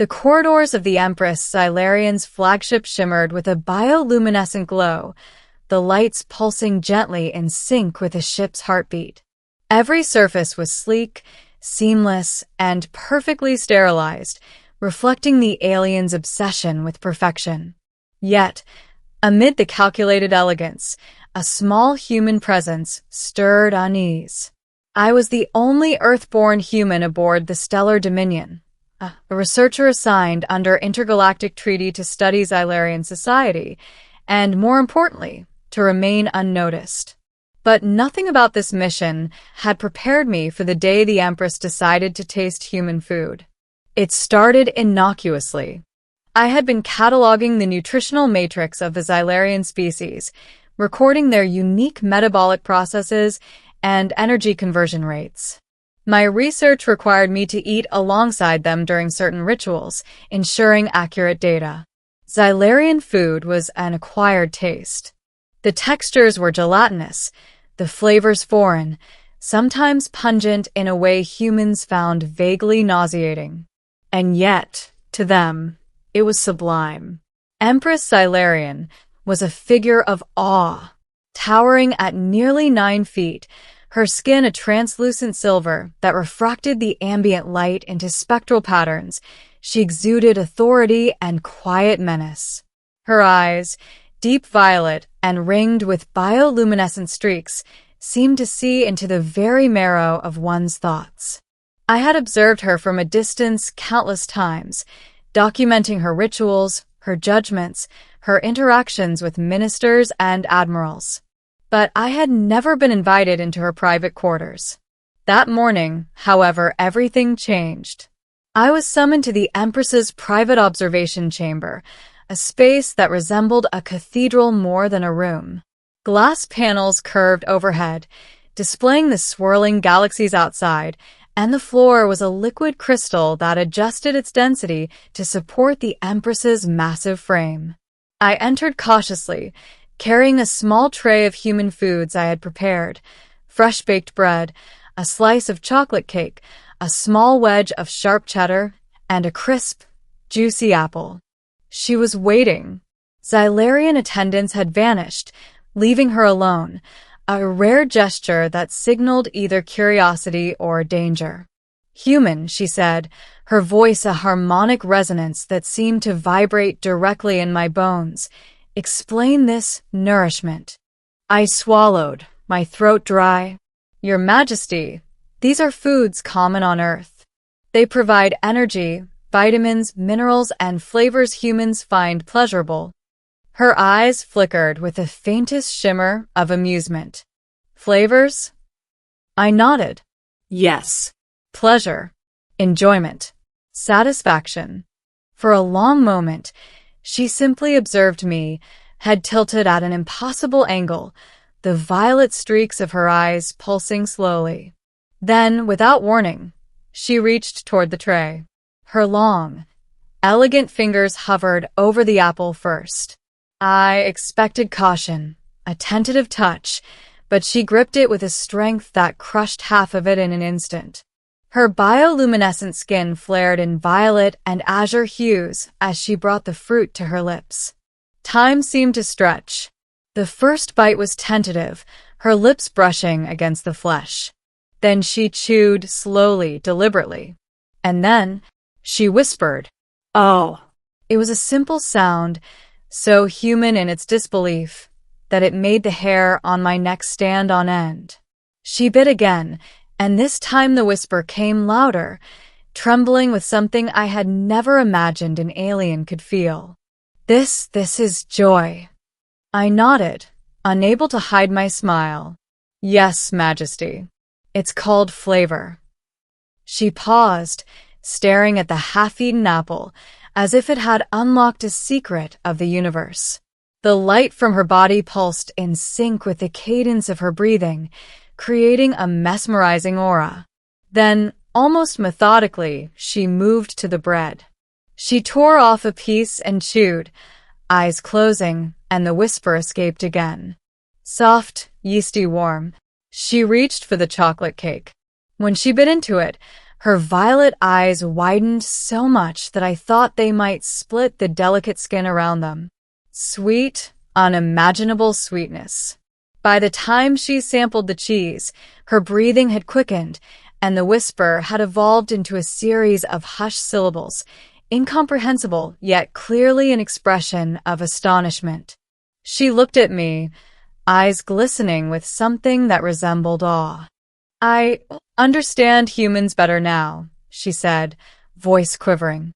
The corridors of the Empress Xylarian's flagship shimmered with a bioluminescent glow, the lights pulsing gently in sync with the ship's heartbeat. Every surface was sleek, seamless, and perfectly sterilized, reflecting the alien's obsession with perfection. Yet, amid the calculated elegance, a small human presence stirred unease. I was the only Earth-born human aboard the Stellar Dominion, a researcher assigned under intergalactic treaty to study Xylarian society, and more importantly, to remain unnoticed. But nothing about this mission had prepared me for the day the Empress decided to taste human food. It started innocuously. I had been cataloging the nutritional matrix of the Xylarian species, recording their unique metabolic processes and energy conversion rates. My research required me to eat alongside them during certain rituals, ensuring accurate data. Xylarian food was an acquired taste. The textures were gelatinous, the flavors foreign, sometimes pungent in a way humans found vaguely nauseating. And yet, to them, it was sublime. Empress Xylarian was a figure of awe. Towering at nearly 9 feet, her skin a translucent silver that refracted the ambient light into spectral patterns, she exuded authority and quiet menace. Her eyes, deep violet and ringed with bioluminescent streaks, seemed to see into the very marrow of one's thoughts. I had observed her from a distance countless times, documenting her rituals, her judgments, her interactions with ministers and admirals. But I had never been invited into her private quarters. That morning, however, everything changed. I was summoned to the Empress's private observation chamber, a space that resembled a cathedral more than a room. Glass panels curved overhead, displaying the swirling galaxies outside, and the floor was a liquid crystal that adjusted its density to support the Empress's massive frame. I entered cautiously, carrying a small tray of human foods I had prepared: fresh-baked bread, a slice of chocolate cake, a small wedge of sharp cheddar, and a crisp, juicy apple. She was waiting. Xylarian attendants had vanished, leaving her alone, a rare gesture that signaled either curiosity or danger. "Human," she said, her voice a harmonic resonance that seemed to vibrate directly in my bones. "Explain this nourishment." I swallowed, my throat dry. "Your Majesty, these are foods common on Earth. They provide energy, vitamins, minerals, and flavors humans find pleasurable." Her eyes flickered with the faintest shimmer of amusement. "Flavors?" I nodded. "Yes. Pleasure, enjoyment, satisfaction." For a long moment, she simply observed me, head tilted at an impossible angle, the violet streaks of her eyes pulsing slowly. Then, without warning, she reached toward the tray. Her long, elegant fingers hovered over the apple first. I expected caution, a tentative touch, but she gripped it with a strength that crushed half of it in an instant. Her bioluminescent skin flared in violet and azure hues as she brought the fruit to her lips. Time seemed to stretch. The first bite was tentative, her lips brushing against the flesh. Then she chewed slowly, deliberately. And then she whispered, "Oh." It was a simple sound, so human in its disbelief, that it made the hair on my neck stand on end. She bit again, and this time the whisper came louder, trembling with something I had never imagined an alien could feel. This is joy." I nodded, unable to hide my smile. "Yes, Majesty. It's called flavor." She paused, staring at the half-eaten apple, as if it had unlocked a secret of the universe. The light from her body pulsed in sync with the cadence of her breathing, creating a mesmerizing aura. Then, almost methodically, she moved to the bread. She tore off a piece and chewed, eyes closing, and the whisper escaped again. "Soft, yeasty warm." She reached for the chocolate cake. When she bit into it, Her violet eyes widened so much that I thought they might split the delicate skin around them. Sweet, unimaginable sweetness. By the time she sampled the cheese, her breathing had quickened, and the whisper had evolved into a series of hushed syllables, incomprehensible yet clearly an expression of astonishment. She looked at me, eyes glistening with something that resembled awe. "I understand humans better now," she said, voice quivering.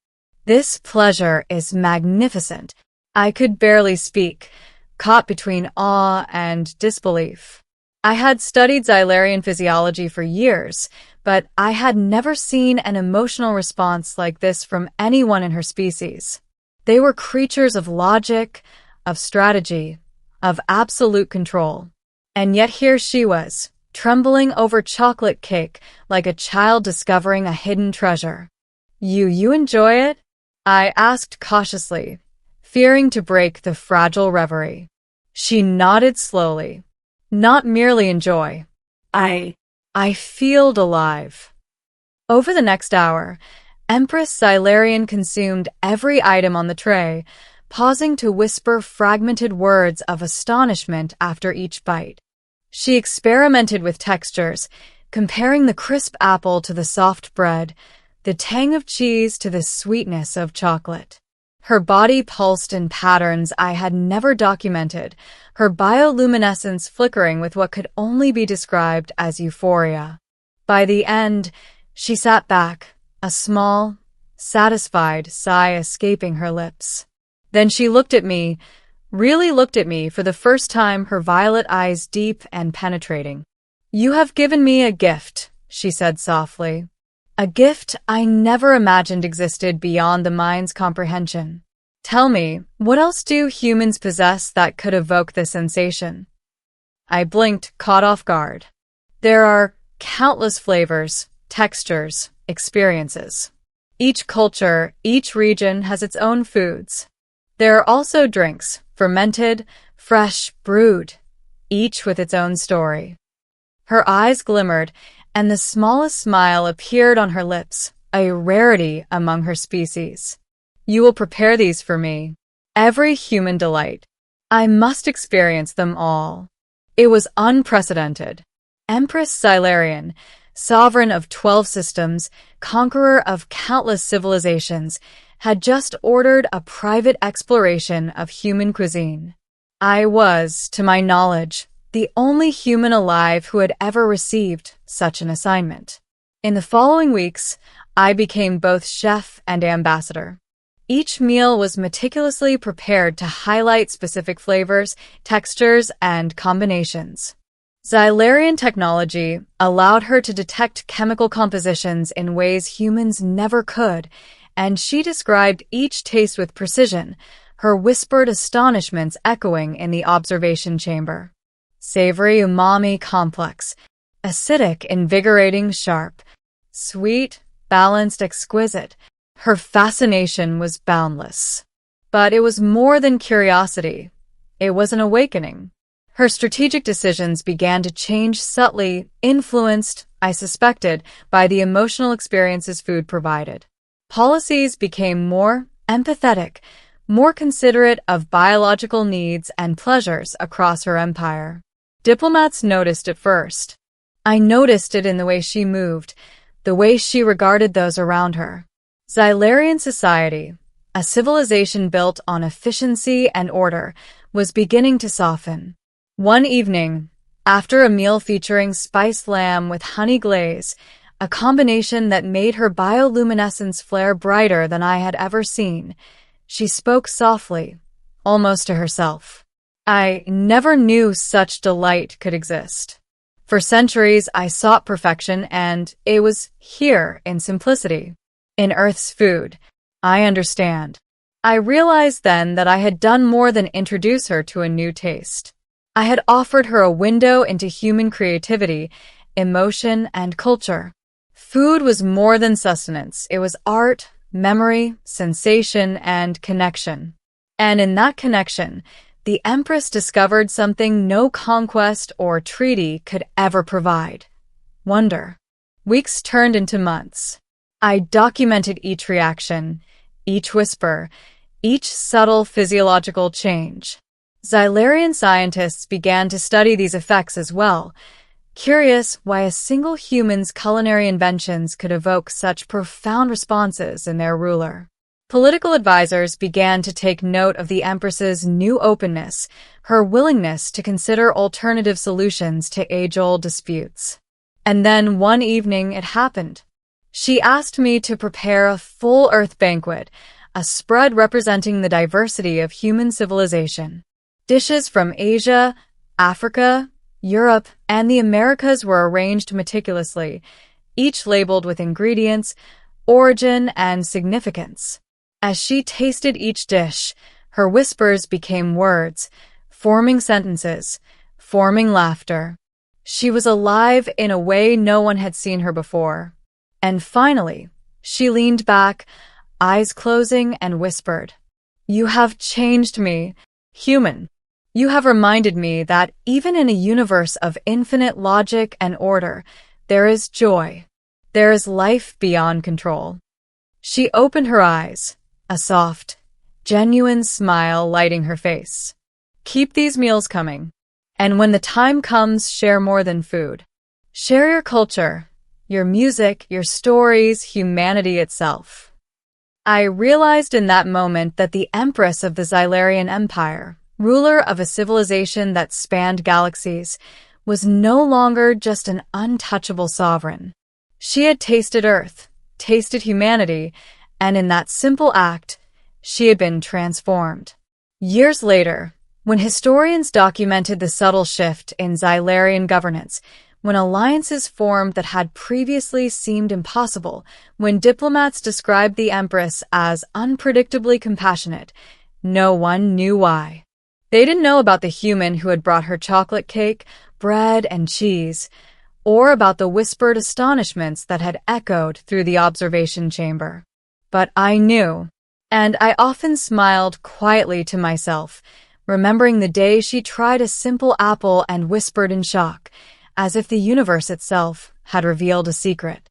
"This pleasure is magnificent." I could barely speak, caught between awe and disbelief. I had studied Xylarian physiology for years, but I had never seen an emotional response like this from anyone in her species. They were creatures of logic, of strategy, of absolute control. And yet here she was, trembling over chocolate cake like a child discovering a hidden treasure. You enjoy it?" I asked cautiously, fearing to break the fragile reverie. She nodded slowly. "Not merely enjoy. I feel alive." Over the next hour, Empress Xylarian consumed every item on the tray, pausing to whisper fragmented words of astonishment after each bite. She experimented with textures, comparing the crisp apple to the soft bread, the tang of cheese to the sweetness of chocolate. Her body pulsed in patterns I had never documented, her bioluminescence flickering with what could only be described as euphoria. By the end, she sat back, a small, satisfied sigh escaping her lips. Then she looked at me, really looked at me for the first time, her violet eyes deep and penetrating. "You have given me a gift," she said softly. "A gift I never imagined existed beyond the mind's comprehension. Tell me, what else do humans possess that could evoke this sensation?" I blinked, caught off guard. "There are countless flavors, textures, experiences. Each culture, each region has its own foods. There are also drinks, fermented, fresh, brewed, each with its own story." Her eyes glimmered, and the smallest smile appeared on her lips, a rarity among her species. "You will prepare these for me. Every human delight. I must experience them all." It was unprecedented. Empress Xylarian, sovereign of 12 systems, conqueror of countless civilizations, had just ordered a private exploration of human cuisine. I was, to my knowledge, the only human alive who had ever received such an assignment. In the following weeks, I became both chef and ambassador. Each meal was meticulously prepared to highlight specific flavors, textures, and combinations. Xylarian technology allowed her to detect chemical compositions in ways humans never could, and she described each taste with precision, her whispered astonishments echoing in the observation chamber. Savory umami complex, acidic invigorating sharp, sweet, balanced exquisite. Her fascination was boundless. But it was more than curiosity. It was an awakening. Her strategic decisions began to change subtly, influenced, I suspected, by the emotional experiences food provided. Policies became more empathetic, more considerate of biological needs and pleasures across her empire. Diplomats noticed it first. I noticed it in the way she moved, the way she regarded those around her. Xylarian society, a civilization built on efficiency and order, was beginning to soften. One evening, after a meal featuring spiced lamb with honey glaze, a combination that made her bioluminescence flare brighter than I had ever seen, she spoke softly, almost to herself. "I never knew such delight could exist. For centuries, I sought perfection, and it was here in simplicity. In Earth's food. I understand." I realized then that I had done more than introduce her to a new taste. I had offered her a window into human creativity, emotion, and culture. Food was more than sustenance. It was art, memory, sensation, and connection. And in that connection, the Empress discovered something no conquest or treaty could ever provide: wonder. Weeks turned into months. I documented each reaction, each whisper, each subtle physiological change. Xylarian scientists began to study these effects as well, curious why a single human's culinary inventions could evoke such profound responses in their ruler. Political advisors began to take note of the Empress's new openness, her willingness to consider alternative solutions to age-old disputes. And then one evening it happened. She asked me to prepare a full Earth banquet, a spread representing the diversity of human civilization. Dishes from Asia, Africa, Europe, and the Americas were arranged meticulously, each labeled with ingredients, origin, and significance. As she tasted each dish, her whispers became words, forming sentences, forming laughter. She was alive in a way no one had seen her before. And finally, she leaned back, eyes closing, and whispered, "You have changed me, human. You have reminded me that even in a universe of infinite logic and order, there is joy. There is life beyond control." She opened her eyes, a soft, genuine smile lighting her face. "Keep these meals coming. And when the time comes, share more than food. Share your culture, your music, your stories, humanity itself." I realized in that moment that the Empress of the Xylarian Empire, ruler of a civilization that spanned galaxies, was no longer just an untouchable sovereign. She had tasted Earth, tasted humanity, and in that simple act, she had been transformed. Years later, when historians documented the subtle shift in Xylarian governance, when alliances formed that had previously seemed impossible, when diplomats described the Empress as unpredictably compassionate, no one knew why. They didn't know about the human who had brought her chocolate cake, bread, and cheese, or about the whispered astonishments that had echoed through the observation chamber. But I knew, and I often smiled quietly to myself, remembering the day she tried a simple apple and whispered in shock, as if the universe itself had revealed a secret.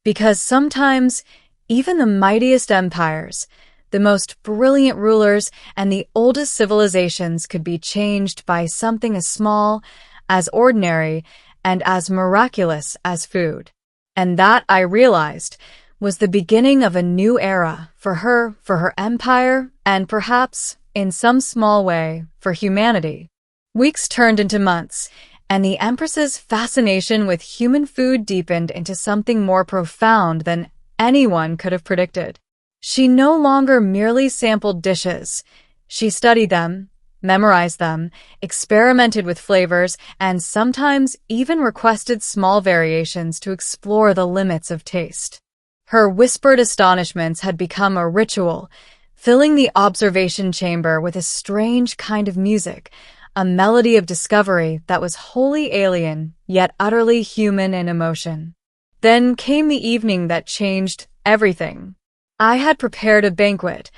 Because sometimes, even the mightiest empires, the most brilliant rulers, and the oldest civilizations could be changed by something as small, as ordinary, and as miraculous as food. And that, I realized, was the beginning of a new era for her empire, and perhaps, in some small way, for humanity. Weeks turned into months, and the Empress's fascination with human food deepened into something more profound than anyone could have predicted. She no longer merely sampled dishes. She studied them, memorized them, experimented with flavors, and sometimes even requested small variations to explore the limits of taste. Her whispered astonishments had become a ritual, filling the observation chamber with a strange kind of music, a melody of discovery that was wholly alien, yet utterly human in emotion. Then came the evening that changed everything. I had prepared a banquet,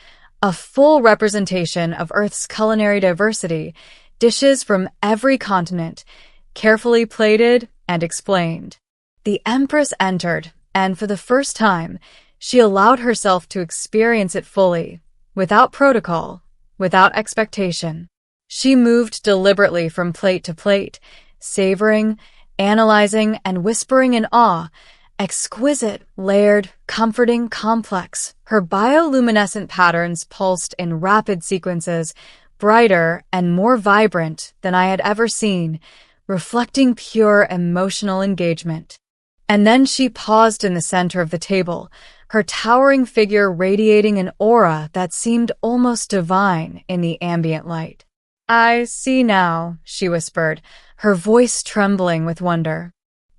a full representation of Earth's culinary diversity, dishes from every continent, carefully plated and explained. The Empress entered, and for the first time, she allowed herself to experience it fully, without protocol, without expectation. She moved deliberately from plate to plate, savoring, analyzing, and whispering in awe. Exquisite, layered, comforting, complex, her bioluminescent patterns pulsed in rapid sequences, brighter and more vibrant than I had ever seen, reflecting pure emotional engagement. And then she paused in the center of the table, her towering figure radiating an aura that seemed almost divine in the ambient light. "I see now," she whispered, her voice trembling with wonder.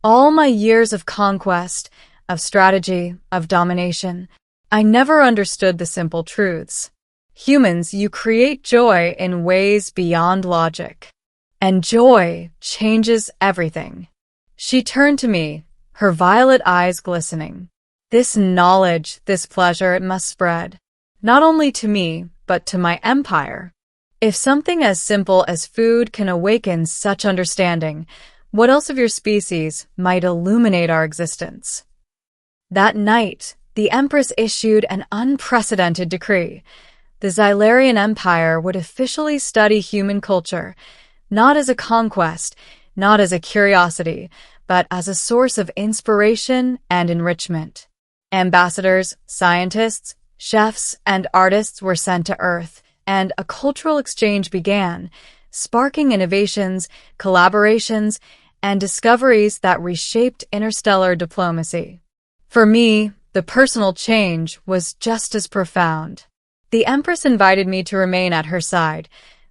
"All my years of conquest, of strategy, of domination, I never understood the simple truths. Humans, you create joy in ways beyond logic. And joy changes everything." She turned to me, her violet eyes glistening. "This knowledge, this pleasure, it must spread. Not only to me, but to my empire. If something as simple as food can awaken such understanding, what else of your species might illuminate our existence?" That night, the Empress issued an unprecedented decree. The Xylarian Empire would officially study human culture, not as a conquest, not as a curiosity, but as a source of inspiration and enrichment. Ambassadors, scientists, chefs, and artists were sent to Earth, and a cultural exchange began, sparking innovations, collaborations, and discoveries that reshaped interstellar diplomacy. For me, the personal change was just as profound. The Empress invited me to remain at her side,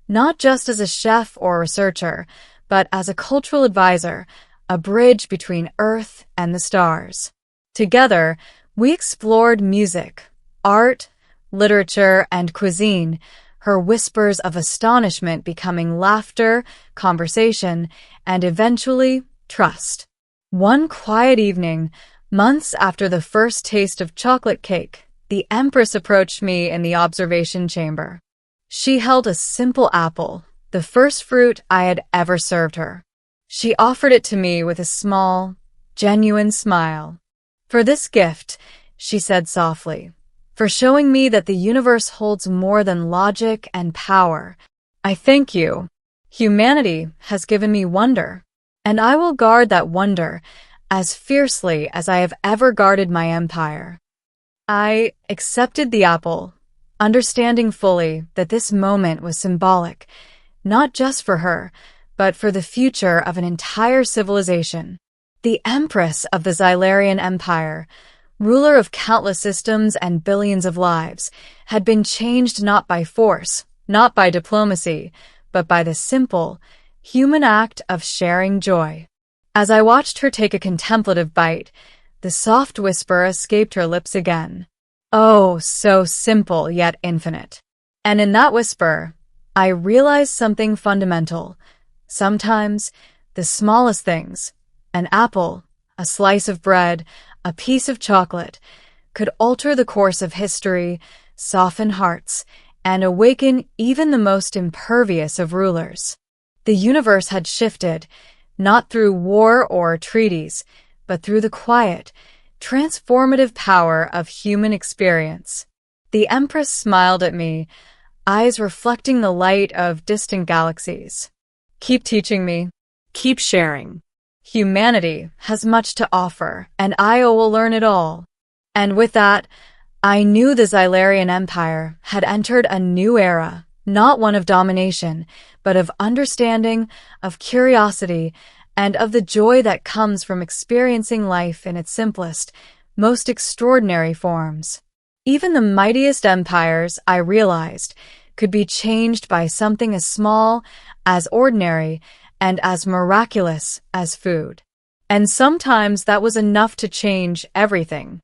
not just as a chef or researcher, but as a cultural advisor, a bridge between Earth and the stars. Together, we explored music, art, literature, and cuisine, her whispers of astonishment becoming laughter, conversation, and eventually, trust. One quiet evening, months after the first taste of chocolate cake, the Empress approached me in the observation chamber. She held a simple apple, the first fruit I had ever served her. She offered it to me with a small, genuine smile. "For this gift," she said softly, "for showing me that the universe holds more than logic and power. I thank you. Humanity has given me wonder, and I will guard that wonder as fiercely as I have ever guarded my empire." I accepted the apple, understanding fully that this moment was symbolic, not just for her, but for the future of an entire civilization. The Empress of the Xylarian Empire, ruler of countless systems and billions of lives, had been changed not by force, not by diplomacy, but by the simple, human act of sharing joy. As I watched her take a contemplative bite, the soft whisper escaped her lips again. Oh, so simple yet infinite. And in that whisper, I realized something fundamental. Sometimes, the smallest things, an apple, a slice of bread, a piece of chocolate, could alter the course of history, soften hearts, and awaken even the most impervious of rulers. The universe had shifted, not through war or treaties, but through the quiet, transformative power of human experience. The Empress smiled at me, eyes reflecting the light of distant galaxies. "Keep teaching me. Keep sharing. Humanity has much to offer, and I will learn it all." And with that, I knew the Xylarian Empire had entered a new era, not one of domination, but of understanding, of curiosity, and of the joy that comes from experiencing life in its simplest, most extraordinary forms. Even the mightiest empires, I realized, could be changed by something as small, as ordinary, and as miraculous as food. And sometimes that was enough to change everything.